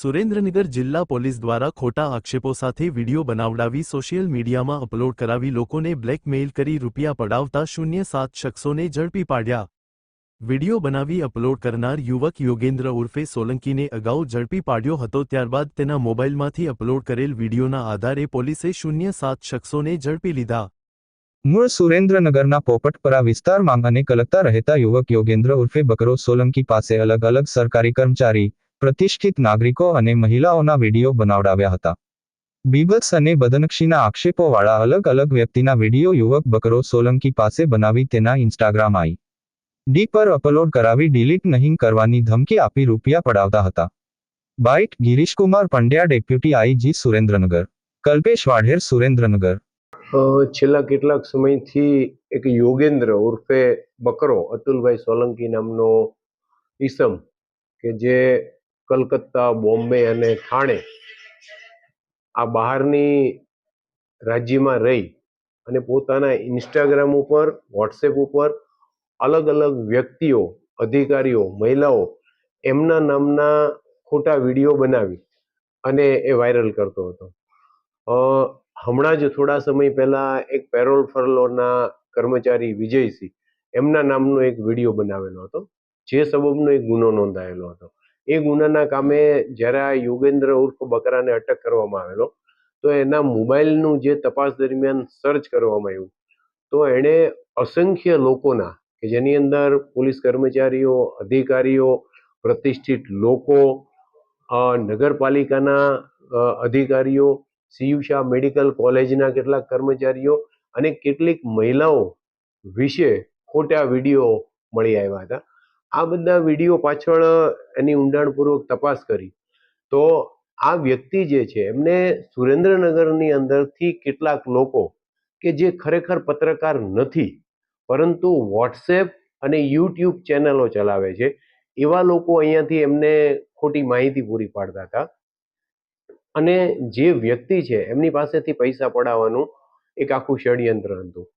સુરેન્દ્રનગર જિલ્લા પોલીસ દ્વારા ખોટા આક્ષેપો સાથે વિડીયો બનાવડાવી સોશિયલ મીડિયામાં અપલોડ કરાવી લોકોને બ્લેકમેઇલ કરી રૂપિયા પડાવતા 07 શખ્સોને ઝડપી પાડ્યા। વિડીયો બનાવી અપલોડ કરનાર યુવક યોગેન્દ્ર ઉર્ફે સોલંકીને અગાઉ ઝડપી પાડ્યો હતો। ત્યારબાદ તેના મોબાઈલમાંથી અપલોડ કરેલ વિડીયોના આધારે પોલીસે 07 શખ્સોને ઝડપી લીધા। મૂળ સુરેન્દ્રનગરના પોપટપરા વિસ્તારમાં અને કલકતા રહેતા યુવક યોગેન્દ્ર ઉર્ફે બકરો સોલંકી પાસે અલગ અલગ સરકારી કર્મચારી, પ્રતિષ્ઠિત નાગરિકો અને મહિલાઓના વિડીયો બનાવડાવ્યા હતા। બીભત્સ અને બદનક્ષીના આક્ષેપોવાળા અલગ અલગ વ્યક્તિના વિડીયો યુવક બકરો સોલંકી પાસે બનાવી તેના ઇન્સ્ટાગ્રામ આઈડી પર અપલોડ કરાવી ડિલીટ નહીં કરવાની ધમકી આપી રૂપિયા પડાવતા હતા। Byte Girishkumar Pandya, deputy IG Surendranagar, Kalpesh Vadher, Surendranagar. છેલ્લા કેટલાક સમયથી એક યોગેન્દ્ર ઉર્ફે બકરો અતુલભાઈ સોલંકી નામનો ઈસમ કે જે કલકત્તા, બોમ્બે અને થાણે આ બહારની રાજ્યમાં રહી અને પોતાના ઇન્સ્ટાગ્રામ ઉપર, વોટ્સએપ ઉપર અલગ અલગ વ્યક્તિઓ, અધિકારીઓ, મહિલાઓ એમના નામના ખોટા વિડીયો બનાવી અને એ વાયરલ કરતો હતો। હમણાં જ થોડા સમય પહેલા એક પેરોલ ફરલોના કર્મચારી વિજયસિંહ એમના નામનો એક વિડીયો બનાવેલો હતો, જે સબબનો એક ગુનો નોંધાયેલો હતો। એ ગુનાના કામે જ્યારે આ યોગેન્દ્ર ઉર્ફ બકરાને અટક કરવામાં આવેલો તો એના મોબાઈલનું જે તપાસ દરમિયાન સર્ચ કરવામાં આવ્યું તો એણે અસંખ્ય લોકોના કે જેની અંદર પોલીસ કર્મચારીઓ, અધિકારીઓ, પ્રતિષ્ઠિત લોકો, નગરપાલિકાના અધિકારીઓ, સીયુષા મેડિકલ કોલેજના કેટલાક કર્મચારીઓ અને કેટલીક મહિલાઓ વિશે ખોટા વિડીયો મળી આવ્યા હતા। આ બધા વિડીયો પાછળ એની ઊંડાણપૂર્વક તપાસ કરી તો આ વ્યક્તિ જે છે એમને સુરેન્દ્રનગરની અંદરથી કેટલાક લોકો કે જે ખરેખર પત્રકાર નથી પરંતુ વોટ્સએપ અને યુટ્યુબ ચેનલો ચલાવે છે એવા લોકો અહીંયાથી એમને ખોટી માહિતી પૂરી પાડતા હતા અને જે વ્યક્તિ છે એમની પાસેથી પૈસા પડાવવાનું એક આખું ષડયંત્ર હતું।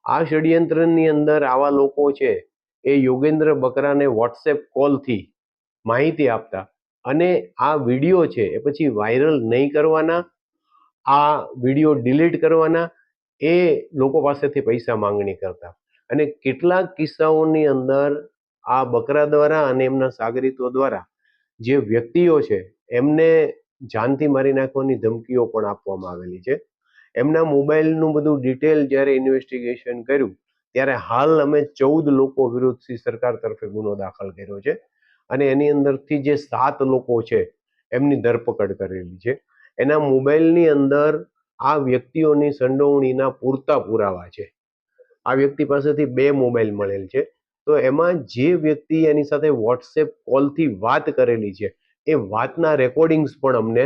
આ ષડયંત્રની અંદર આવા લોકો છે એ યોગેન્દ્ર બકરાને વોટ્સએપ કોલથી માહિતી આપતા અને આ વિડીયો છે એ પછી વાયરલ નહીં કરવાના, આ વિડીયો ડિલીટ કરવાના, એ લોકો પાસેથી પૈસા માંગણી કરતા અને કેટલાક કિસ્સાઓની અંદર આ બકરા દ્વારા અને એમના સાગરીતો દ્વારા જે વ્યક્તિઓ છે એમને જાનથી મારી નાખવાની ધમકીઓ પણ આપવામાં આવેલી છે। એમના મોબાઈલનું બધું ડિટેલ જ્યારે ઇન્વેસ્ટિગેશન કર્યું ત્યારે હાલ અમે 14 લોકો વિરુદ્ધથી સરકાર તરફે ગુનો દાખલ કર્યો છે અને એની અંદરથી જે 7 લોકો છે એમની ધરપકડ કરેલી છે। એના મોબાઈલની અંદર આ વ્યક્તિઓની સંડોવણીના પૂરતા પુરાવા છે। આ વ્યક્તિ પાસેથી 2 મોબાઈલ મળેલ છે તો એમાં જે વ્યક્તિ એની સાથે વોટ્સએપ કોલથી વાત કરેલી છે એ વાતના રેકોર્ડિંગ્સ પણ અમને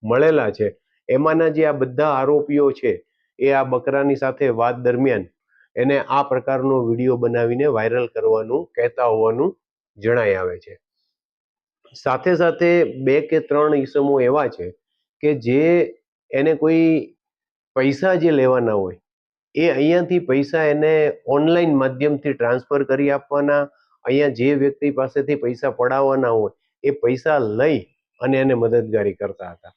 મળેલા છે। એમાંના જે આ બધા આરોપીઓ છે એ આ બકરાની સાથે વાત દરમિયાન એને આ પ્રકારનો વિડીયો બનાવીને વાયરલ કરવાનું કહેતા હોવાનું જણાઈ આવે છે। સાથે સાથે 2 કે 3 ઈસમો એવા છે કે જે એને કોઈ પૈસા જે લેવાના હોય એ અહીંયાથી પૈસા એને ઓનલાઈન માધ્યમથી ટ્રાન્સફર કરી આપવાના, અહીંયા જે વ્યક્તિ પાસેથી પૈસા પડાવવાના હોય એ પૈસા લઈ અને એને મદદગારી કરતા હતા।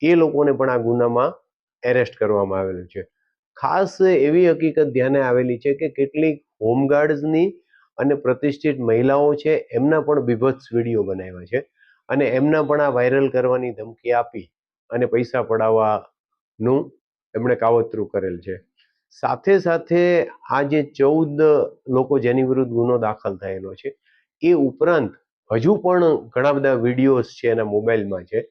એ લોકોને પણ આ ગુનામાં એરેસ્ટ કરવામાં આવેલું છે। ખાસ એવી હકીકત ધ્યાને આવેલી છે કે કેટલીક હોમગાર્ડ્સની અને પ્રતિષ્ઠિત મહિલાઓ છે એમના પણ બીભત્સ વિડીયો બનાવ્યા છે અને એમના પણ આ વાયરલ કરવાની ધમકી આપી અને પૈસા પડાવવાનું એમણે કાવતરું કરેલ છે। સાથે સાથે આ જે 14 લોકો જેની વિરુદ્ધ ગુનો દાખલ થયેલો છે એ ઉપરાંત હજુ પણ ઘણા બધા વિડીયોઝ છે એના મોબાઈલમાં છે।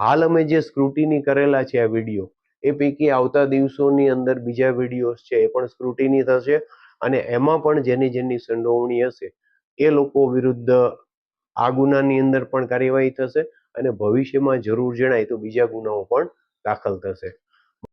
હાલ અમે જે સ્ક્રુટિની કરેલા છે આ વિડીયો એ પૈકી આવતા દિવસોની અંદર બીજા વિડીયોઝ છે એ પણ સ્ક્રુટિની થશે અને એમાં પણ જેની સંડોવણી હશે એ લોકો વિરુદ્ધ આ ગુનાની અંદર પણ કાર્યવાહી થશે અને ભવિષ્યમાં જરૂર જણાય તો બીજા ગુનાઓ પણ દાખલ થશે।